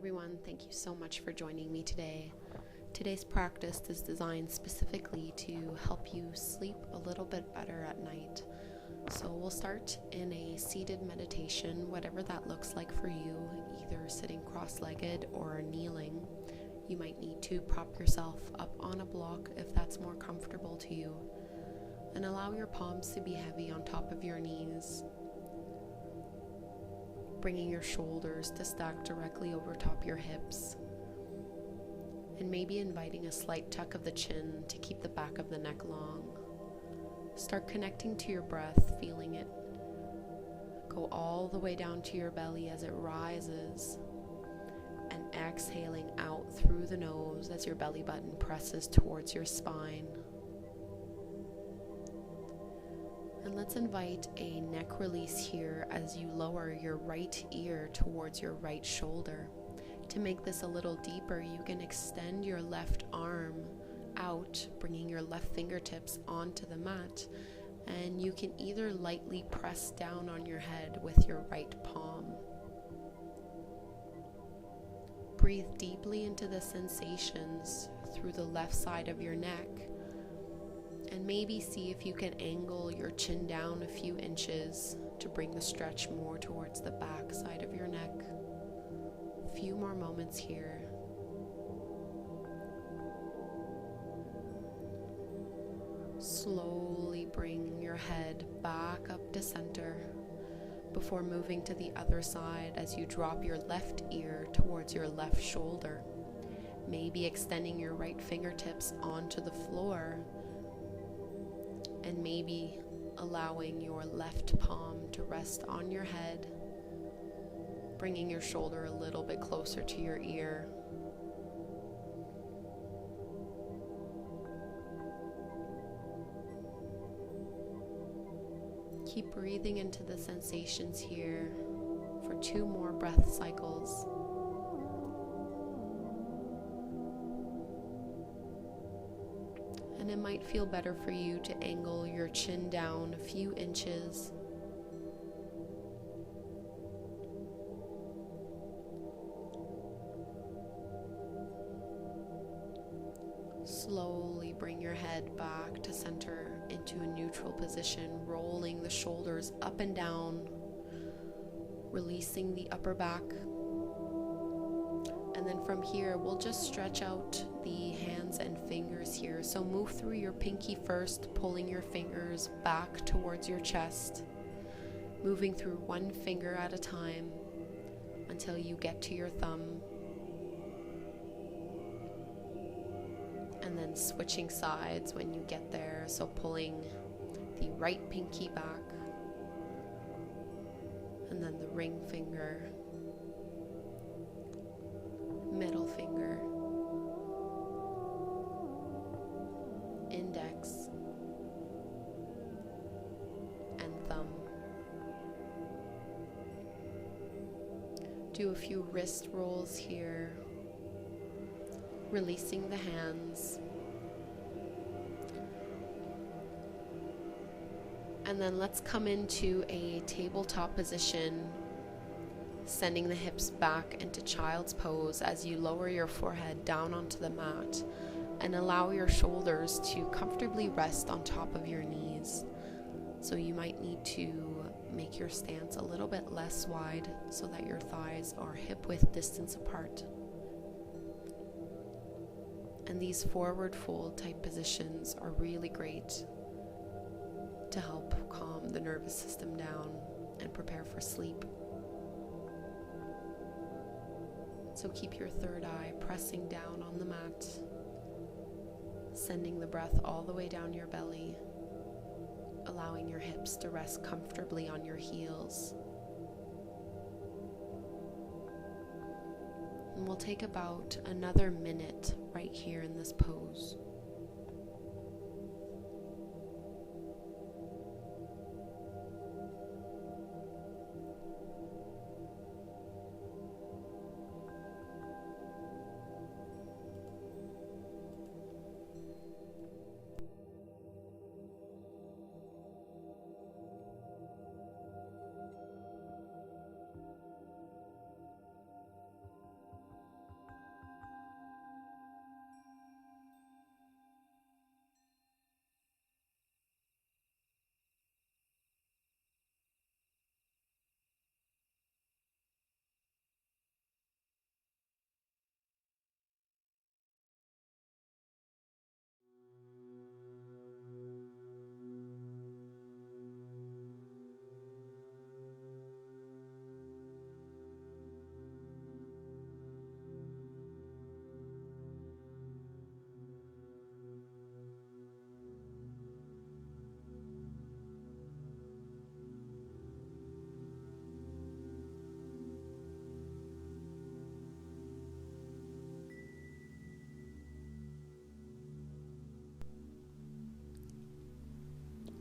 everyone, thank you so much for joining me today. Today's practice is designed specifically to help you sleep a little bit better at night. So we'll start in a seated meditation, whatever that looks like for you, either sitting cross-legged or kneeling. You might need to prop yourself up on a block if that's more comfortable to you, and allow your palms to be heavy on top of your knees, bringing your shoulders to stack directly over top your hips, and maybe inviting a slight tuck of the chin to keep the back of the neck long. Start connecting to your breath, feeling it go all the way down to your belly as it rises, and exhaling out through the nose as your belly button presses towards your spine. And let's invite a neck release here as you lower your right ear towards your right shoulder. To make this a little deeper, you can extend your left arm out, bringing your left fingertips onto the mat, and you can either lightly press down on your head with your right palm. Breathe deeply into the sensations through the left side of your neck, and maybe see if you can angle your chin down a few inches to bring the stretch more towards the back side of your neck. A few more moments here. Slowly bring your head back up to center before moving to the other side as you drop your left ear towards your left shoulder, maybe extending your right fingertips onto the floor, and maybe allowing your left palm to rest on your head, bringing your shoulder a little bit closer to your ear. Keep breathing into the sensations here for 2 more breath cycles. And it might feel better for you to angle your chin down a few inches. Slowly bring your head back to center into a neutral position, rolling the shoulders up and down, releasing the upper back. And then from here, we'll just stretch out the hands and fingers here. So move through your pinky first, pulling your fingers back towards your chest, moving through one finger at a time until you get to your thumb. And then switching sides when you get there. So pulling the right pinky back, and then the ring finger, middle finger, index, and thumb. Do a few wrist rolls here, releasing the hands. And then let's come into a tabletop position, sending the hips back into child's pose as you lower your forehead down onto the mat and allow your shoulders to comfortably rest on top of your knees. So you might need to make your stance a little bit less wide so that your thighs are hip-width distance apart. And these forward fold type positions are really great to help calm the nervous system down and prepare for sleep. So keep your third eye pressing down on the mat, sending the breath all the way down your belly, allowing your hips to rest comfortably on your heels. And we'll take about another minute right here in this pose.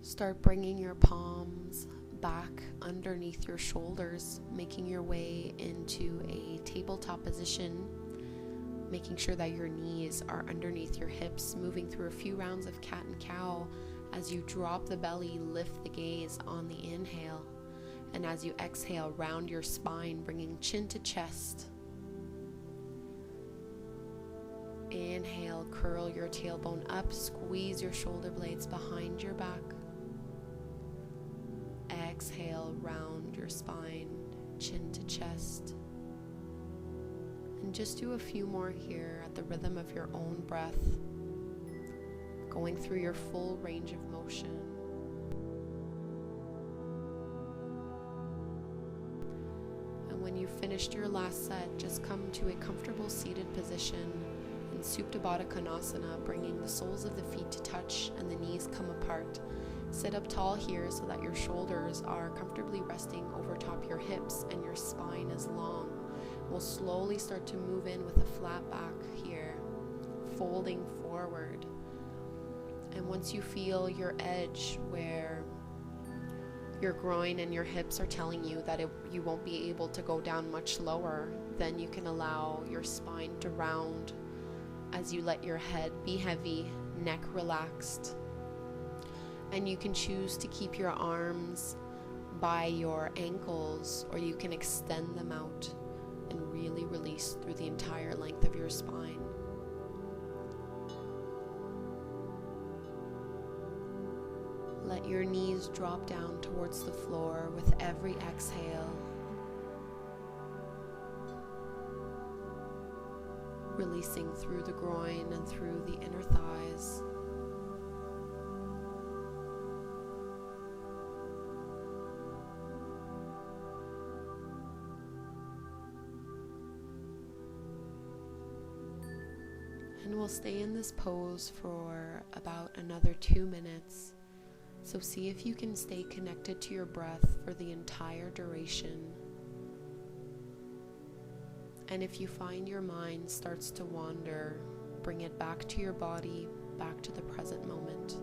Start bringing your palms back underneath your shoulders, making your way into a tabletop position, making sure that your knees are underneath your hips, moving through a few rounds of cat and cow. As you drop the belly, lift the gaze on the inhale, and as you exhale, round your spine, bringing chin to chest. Inhale, curl your tailbone up, squeeze your shoulder blades behind your back. Exhale, round your spine, chin to chest. And just do a few more here at the rhythm of your own breath, going through your full range of motion. And when you've finished your last set, just come to a comfortable seated position in Supta Baddha Konasana, bringing the soles of the feet to touch and the knees come apart. Sit up tall here so that your shoulders are comfortably resting over top your hips and your spine is long. We'll slowly start to move in with a flat back here, folding forward. And once you feel your edge where your groin and your hips are telling you that you won't be able to go down much lower, then you can allow your spine to round as you let your head be heavy, neck relaxed. And you can choose to keep your arms by your ankles, or you can extend them out and really release through the entire length of your spine. Let your knees drop down towards the floor with every exhale. Releasing through the groin and through the inner thighs. And we'll stay in this pose for about another 2 minutes. So see if you can stay connected to your breath for the entire duration. And if you find your mind starts to wander, bring it back to your body, back to the present moment.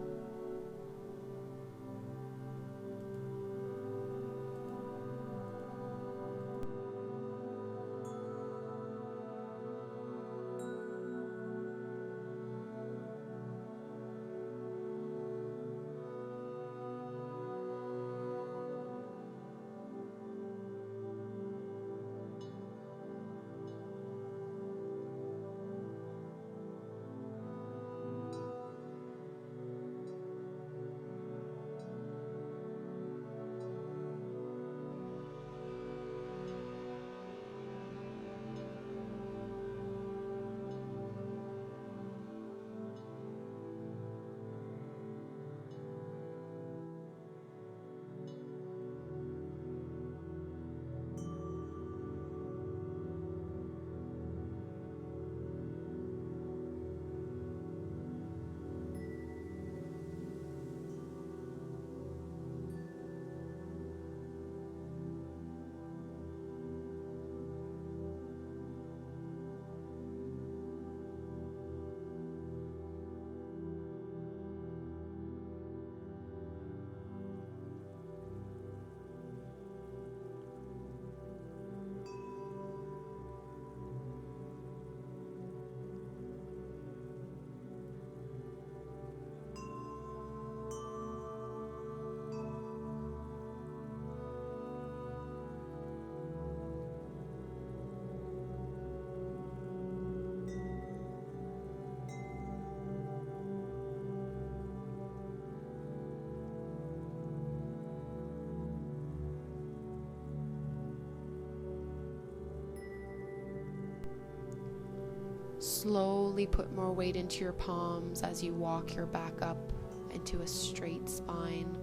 Slowly put more weight into your palms as you walk your back up into a straight spine,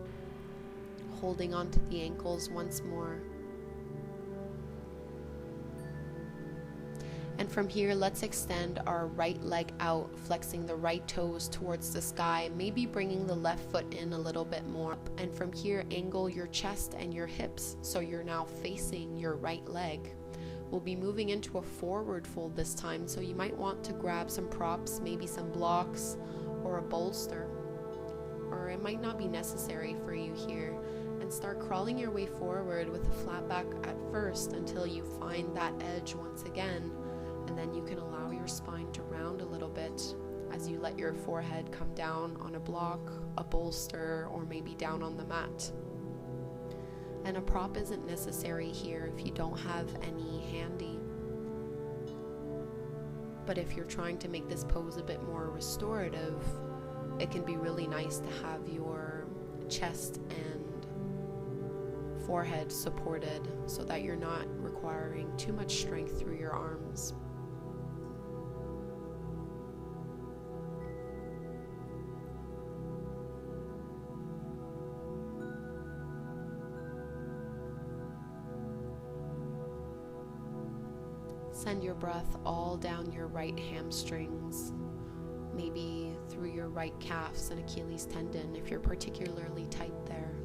holding onto the ankles once more. And from here, let's extend our right leg out, flexing the right toes towards the sky, maybe bringing the left foot in a little bit more. And from here, angle your chest and your hips so you're now facing your right leg. We'll be moving into a forward fold this time, so you might want to grab some props, maybe some blocks or a bolster, or or it might not be necessary for you here, and start crawling your way forward with a flat back at first until you find that edge once again, and then you can allow your spine to round a little bit as you let your forehead come down on a block, a bolster, or maybe down on the mat. And a prop isn't necessary here if you don't have any handy. But if you're trying to make this pose a bit more restorative, it can be really nice to have your chest and forehead supported so that you're not requiring too much strength through your arms. Send your breath all down your right hamstrings, maybe through your right calves and Achilles tendon if you're particularly tight there.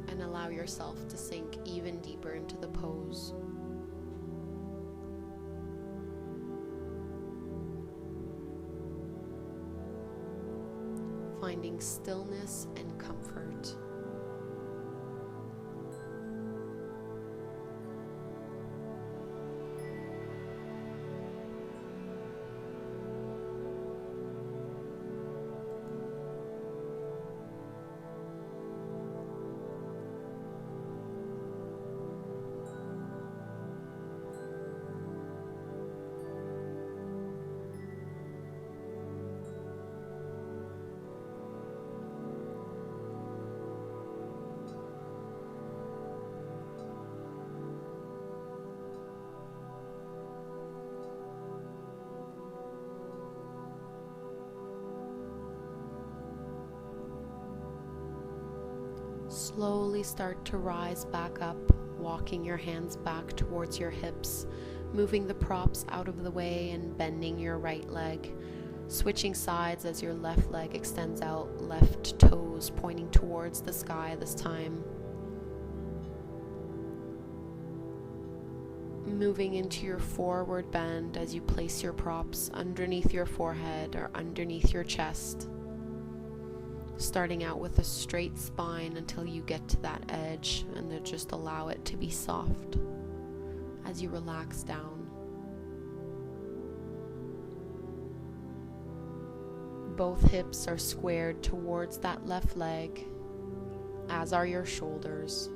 And allow yourself to sink even deeper into the pose. Finding stillness and comfort. Slowly start to rise back up, walking your hands back towards your hips, moving the props out of the way and bending your right leg, switching sides as your left leg extends out, left toes pointing towards the sky this time. Moving into your forward bend as you place your props underneath your forehead or underneath your chest. Starting out with a straight spine until you get to that edge, and then just allow it to be soft as you relax down. Both hips are squared towards that left leg, as are your shoulders.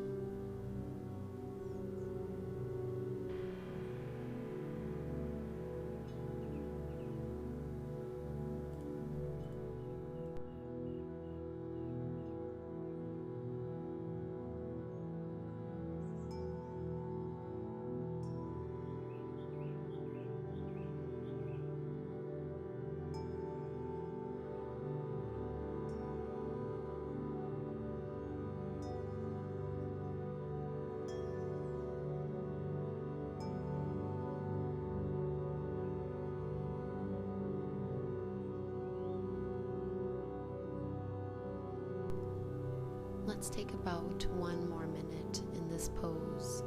Let's take about 1 more minute in this pose,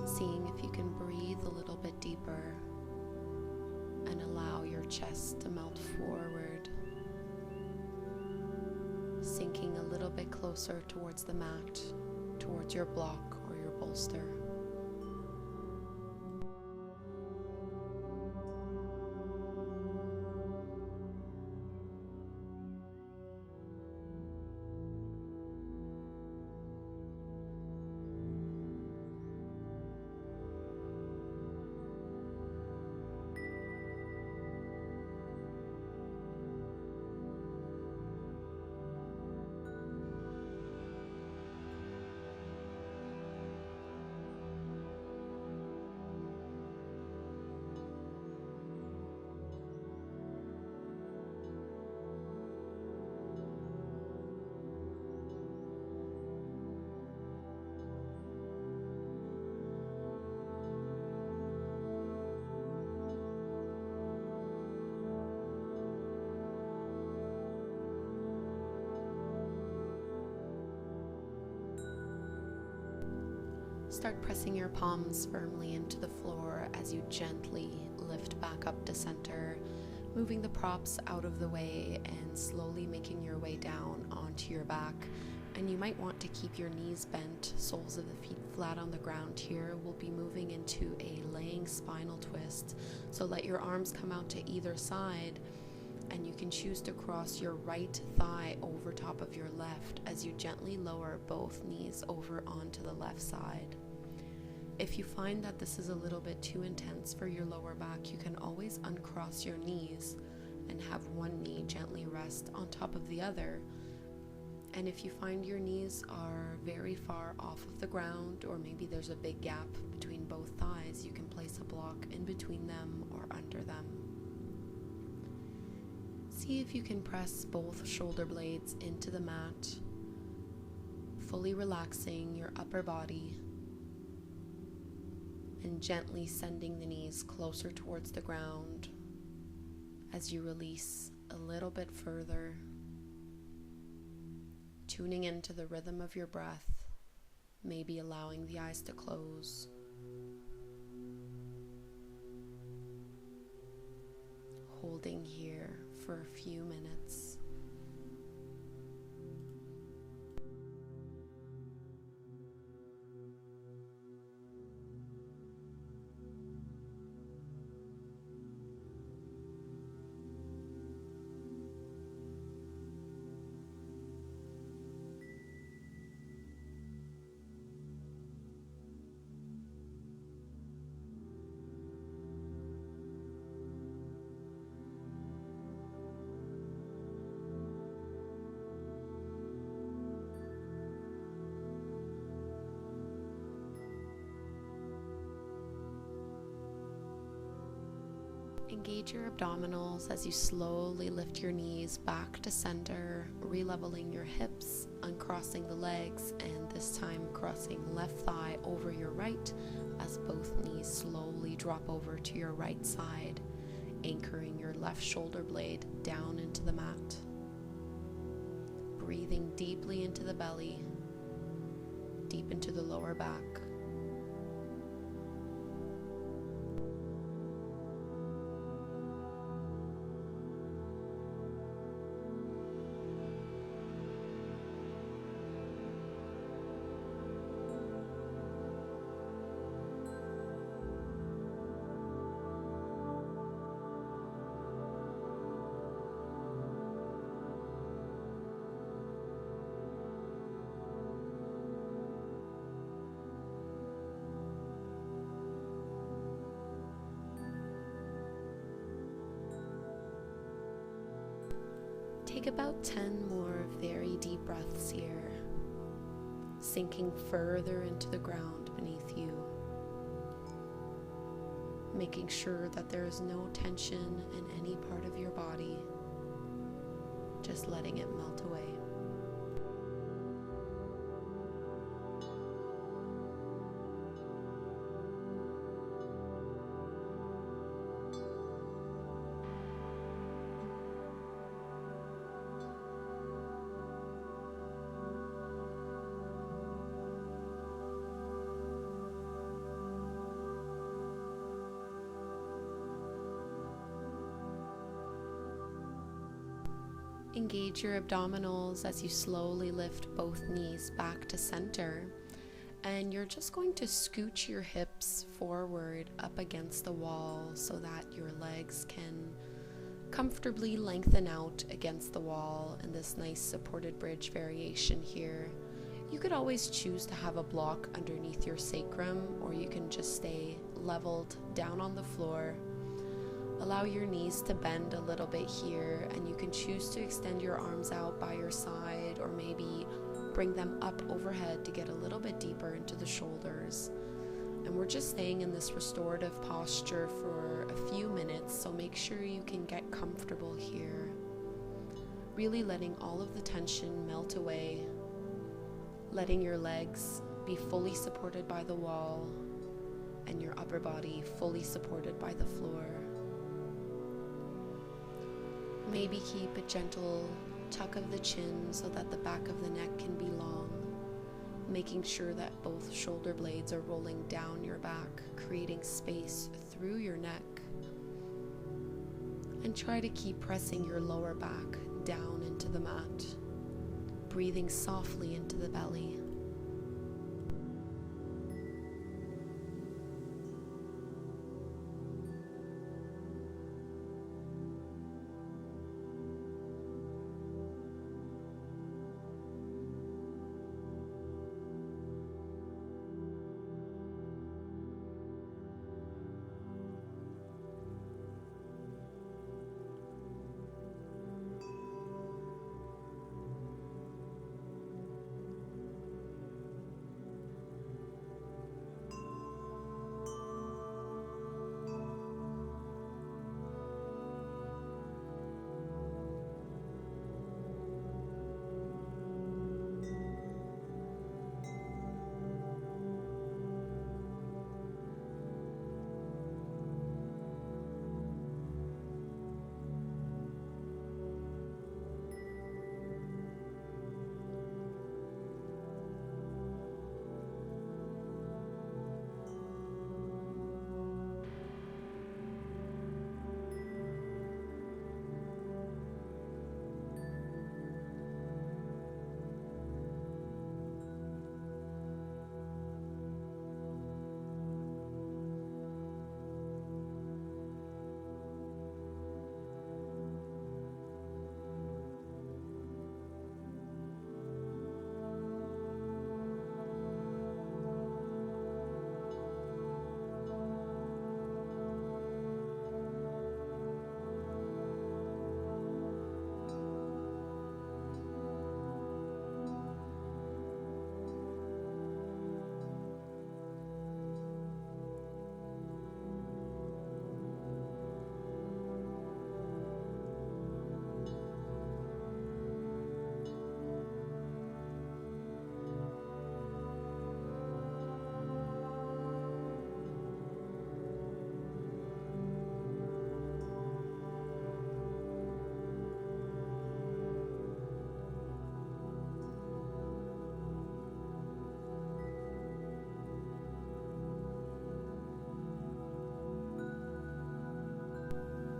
seeing if you can breathe a little bit deeper and allow your chest to melt forward, sinking a little bit closer towards the mat, towards your block or your bolster. Start pressing your palms firmly into the floor as you gently lift back up to center, Moving the props out of the way and slowly making your way down onto your back. And you might want to keep your knees bent, soles of the feet flat on the ground here. We'll be moving into a laying spinal twist. So let your arms come out to either side, and you can choose to cross your right thigh over top of your left as you gently lower both knees over onto the left side. If you find that this is a little bit too intense for your lower back, you can always uncross your knees and have one knee gently rest on top of the other. And if you find your knees are very far off of the ground, or maybe there's a big gap between both thighs, you can place a block in between them or under them. See if you can press both shoulder blades into the mat, fully relaxing your upper body and gently sending the knees closer towards the ground as you release a little bit further. Tuning into the rhythm of your breath, maybe allowing the eyes to close. Holding here for a few minutes. Engage your abdominals as you slowly lift your knees back to center, re-leveling your hips, uncrossing the legs, and this time crossing left thigh over your right as both knees slowly drop over to your right side, anchoring your left shoulder blade down into the mat. Breathing deeply into the belly, deep into the lower back. Take about 10 more very deep breaths here, sinking further into the ground beneath you, making sure that there is no tension in any part of your body, just letting it melt away. Engage your abdominals as you slowly lift both knees back to center, and you're just going to scooch your hips forward up against the wall so that your legs can comfortably lengthen out against the wall in this nice supported bridge variation here. You could always choose to have a block underneath your sacrum, or you can just stay leveled down on the floor. Allow your knees to bend a little bit here, and you can choose to extend your arms out by your side, or maybe bring them up overhead to get a little bit deeper into the shoulders. And we're just staying in this restorative posture for a few minutes, so make sure you can get comfortable here. Really letting all of the tension melt away, letting your legs be fully supported by the wall and your upper body fully supported by the floor. Maybe keep a gentle tuck of the chin so that the back of the neck can be long, making sure that both shoulder blades are rolling down your back, creating space through your neck. And try to keep pressing your lower back down into the mat, breathing softly into the belly.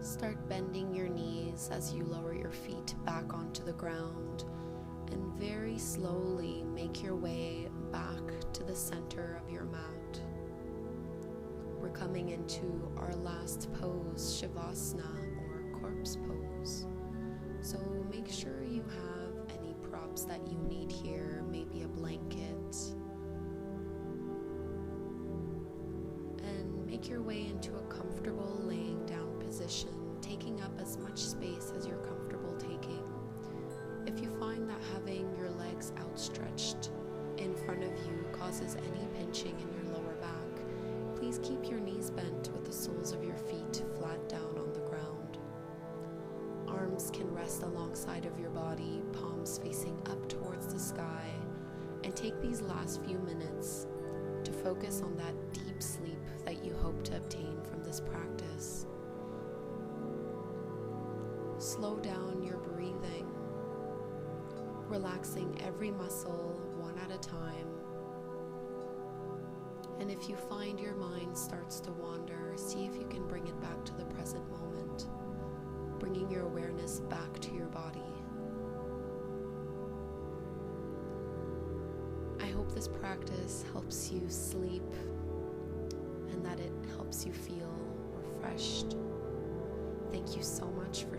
Start bending your knees as you lower your feet back onto the ground, and very slowly make your way back to the center of your mat. We're coming into our last pose, Shavasana, or corpse pose. So make sure you have any props that you need here, maybe a blanket. And make your way into a comfortable laying down position, taking up as much space as you're comfortable taking. If you find that having your legs outstretched in front of you causes any pinching in your lower back, please keep your knees bent with the soles of your feet flat down on the ground. Arms can rest alongside of your body, palms facing up towards the sky, and take these last few minutes to focus on that deep sleep that you hope to obtain from this practice. Slow down your breathing, relaxing every muscle one at a time. And if you find your mind starts to wander, see if you can bring it back to the present moment, bringing your awareness back to your body. I hope this practice helps you sleep and that it helps you feel refreshed. Thank you so much for